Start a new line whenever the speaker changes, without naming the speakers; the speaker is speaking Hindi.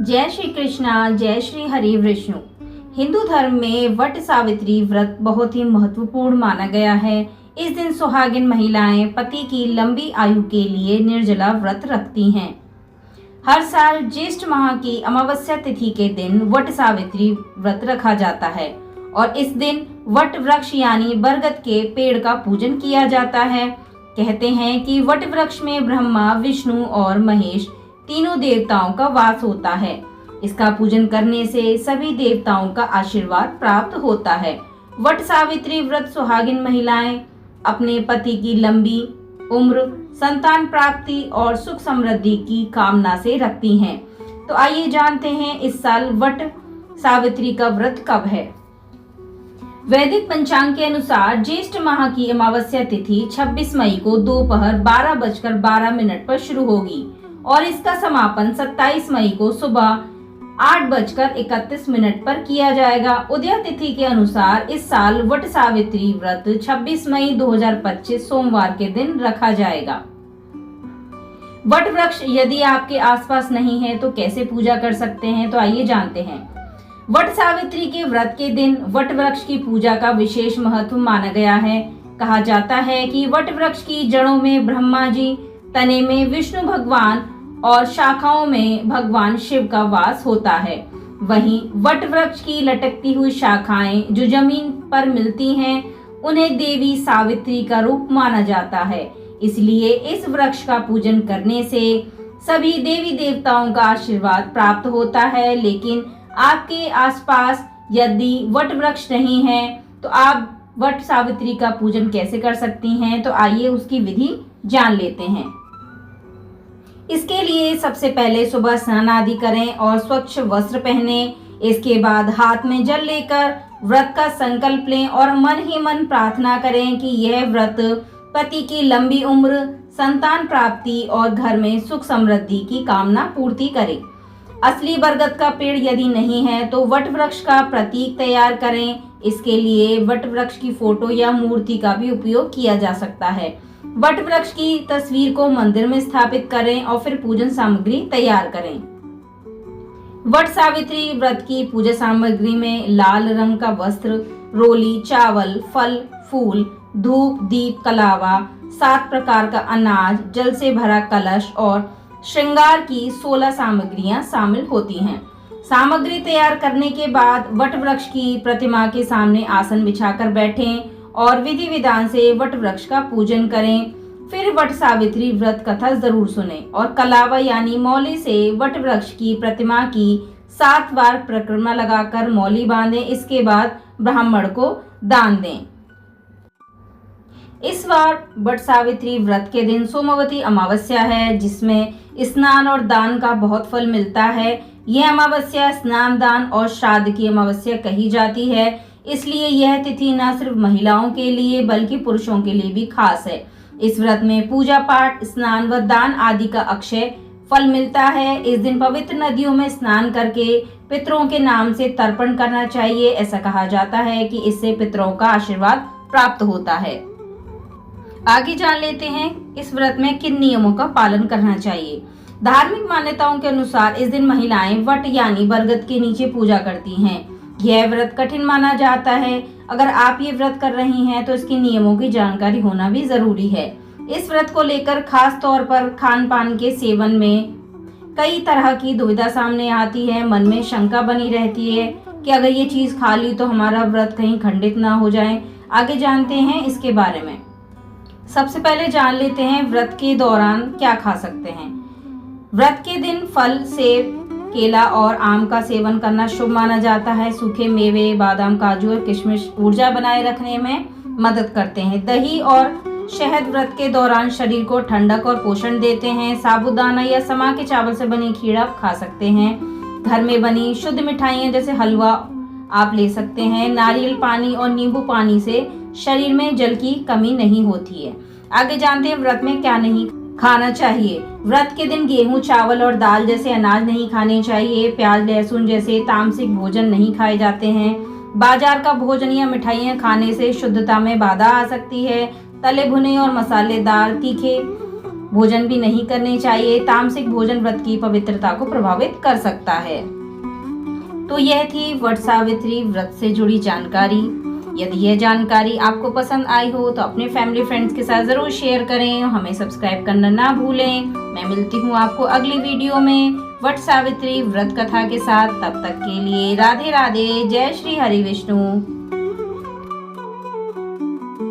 जय श्री कृष्णा, जय श्री हरि विष्णु। हिंदू धर्म में वट सावित्री व्रत बहुत ही महत्वपूर्ण माना गया है। इस दिन सुहागिन महिलाएं पति की लंबी आयु के लिए निर्जला व्रत रखती हैं। हर साल ज्येष्ठ माह की अमावस्या तिथि के दिन वट सावित्री व्रत रखा जाता है और इस दिन वट वृक्ष यानी बरगद के पेड़ का पूजन किया जाता है। कहते हैं कि वट वृक्ष में ब्रह्मा, विष्णु और महेश तीनों देवताओं का वास होता है। इसका पूजन करने से सभी देवताओं का आशीर्वाद प्राप्त होता है। वट सावित्री व्रत सुहागिन महिलाएं अपने पति की लंबी उम्र, संतान प्राप्ति और सुख समृद्धि की कामना से रखती हैं। तो आइए जानते हैं इस साल वट सावित्री का व्रत कब है। वैदिक पंचांग के अनुसार ज्येष्ठ माह की अमावस्या तिथि 26 मई को दोपहर 12:12 पर शुरू होगी और इसका समापन 27 मई को सुबह 8:31 पर किया जाएगा। उदय तिथि के अनुसार इस साल वट सावित्री व्रत 26 मई 2025 सोमवार के दिन रखा जाएगा। वट वृक्ष यदि आपके आसपास नहीं है तो कैसे पूजा कर सकते हैं, तो आइए जानते हैं। वट सावित्री के व्रत के दिन वट वृक्ष की पूजा का विशेष महत्व माना गया है। कहा जाता है कि वट वृक्ष की जड़ों में ब्रह्मा जी, तने में विष्णु भगवान और शाखाओं में भगवान शिव का वास होता है। वहीं वट वृक्ष की लटकती हुई शाखाएं जो जमीन पर मिलती हैं, उन्हें देवी सावित्री का रूप माना जाता है। इसलिए इस वृक्ष का पूजन करने से सभी देवी देवताओं का आशीर्वाद प्राप्त होता है। लेकिन आपके आसपास यदि वट वृक्ष नहीं है तो आप वट सावित्री का पूजन कैसे कर सकती हैं, तो आइए उसकी विधि जान लेते हैं। इसके लिए सबसे पहले सुबह स्नान आदि करें और स्वच्छ वस्त्र पहने। इसके बाद हाथ में जल लेकर व्रत का संकल्प लें और मन ही मन प्रार्थना करें कि यह व्रत पति की लंबी उम्र, संतान प्राप्ति और घर में सुख समृद्धि की कामना पूर्ति करे। असली बरगद का पेड़ यदि नहीं है तो वट वृक्ष का प्रतीक तैयार करें। इसके लिए वट वृक्ष की फोटो या मूर्ति का भी उपयोग किया जा सकता है। वट वृक्ष की तस्वीर को मंदिर में स्थापित करें और फिर पूजन सामग्री तैयार करें। वट सावित्री व्रत की पूजा सामग्री में लाल रंग का वस्त्र, रोली, चावल, फल, फूल, धूप, दीप, कलावा, 7 प्रकार का अनाज, जल से भरा कलश और श्रृंगार की 16 सामग्रियां शामिल होती हैं। सामग्री तैयार करने के बाद वट वृक्ष की प्रतिमा के सामने आसन बिछाकर बैठें और विधि विधान से वट वृक्ष का पूजन करें। फिर वट सावित्री व्रत कथा जरूर सुने और कलावा यानी मौली से वट वृक्ष की प्रतिमा की 7 बार परिक्रमा लगाकर मौली बांधें। इसके बाद ब्राह्मण को दान दें। इस बार वट सावित्री व्रत के दिन सोमवती अमावस्या है, जिसमें स्नान और दान का बहुत फल मिलता है। यह अमावस्या स्नान, दान और श्राद्ध की अमावस्या कही जाती है। इसलिए यह तिथि न सिर्फ महिलाओं के लिए बल्कि पुरुषों के लिए भी खास है। इस व्रत में पूजा पाठ, स्नान व दान आदि का अक्षय फल मिलता है। इस दिन पवित्र नदियों में स्नान करके पितरों के नाम से तर्पण करना चाहिए। ऐसा कहा जाता है कि इससे पितरों का आशीर्वाद प्राप्त होता है। आगे जान लेते हैं इस व्रत में किन नियमों का पालन करना चाहिए। धार्मिक मान्यताओं के अनुसार इस दिन महिलाएं वट यानी बरगद के नीचे पूजा करती हैं। यह व्रत कठिन माना जाता है। अगर आप ये व्रत कर रही हैं तो इसके नियमों की जानकारी होना भी जरूरी है। इस व्रत को लेकर खास तौर पर खान पान के सेवन में कई तरह की दुविधा सामने आती है। मन में शंका बनी रहती है कि अगर ये चीज खा ली तो हमारा व्रत कहीं खंडित ना हो जाए। आगे जानते हैं इसके बारे में। सबसे पहले जान लेते हैं व्रत के दौरान क्या खा सकते हैं। व्रत के दिन फल, सेब, केला और आम का सेवन करना शुभ माना जाता है। सूखे मेवे, बादाम, काजू और किशमिश ऊर्जा बनाए रखने में मदद करते हैं। दही और शहद व्रत के दौरान शरीर को ठंडक और पोषण देते हैं। साबूदाना या समा के चावल से बनी खीर आप खा सकते हैं। घर में बनी शुद्ध मिठाइयाँ जैसे हलवा आप ले सकते हैं। नारियल पानी और नींबू पानी से शरीर में जल की कमी नहीं होती है। आगे जानते हैं व्रत में क्या नहीं खाना चाहिए। व्रत के दिन गेहूं, चावल और दाल जैसे अनाज नहीं खाने चाहिए। प्याज, लहसुन जैसे तामसिक भोजन नहीं खाए जाते हैं। बाजार का भोजन या मिठाइयाँ खाने से शुद्धता में बाधा आ सकती है। तले भुने और मसालेदार, तीखे भोजन भी नहीं करने चाहिए। तामसिक भोजन व्रत की पवित्रता को प्रभावित कर सकता है। तो यह थी वट सावित्री व्रत से जुड़ी जानकारी। यदि यह जानकारी आपको पसंद आई हो तो अपने फैमिली फ्रेंड्स के साथ जरूर शेयर करें। हमें सब्सक्राइब करना ना भूलें। मैं मिलती हूँ आपको अगली वीडियो में वट सावित्री व्रत कथा के साथ। तब तक के लिए राधे राधे। जय श्री हरि विष्णु।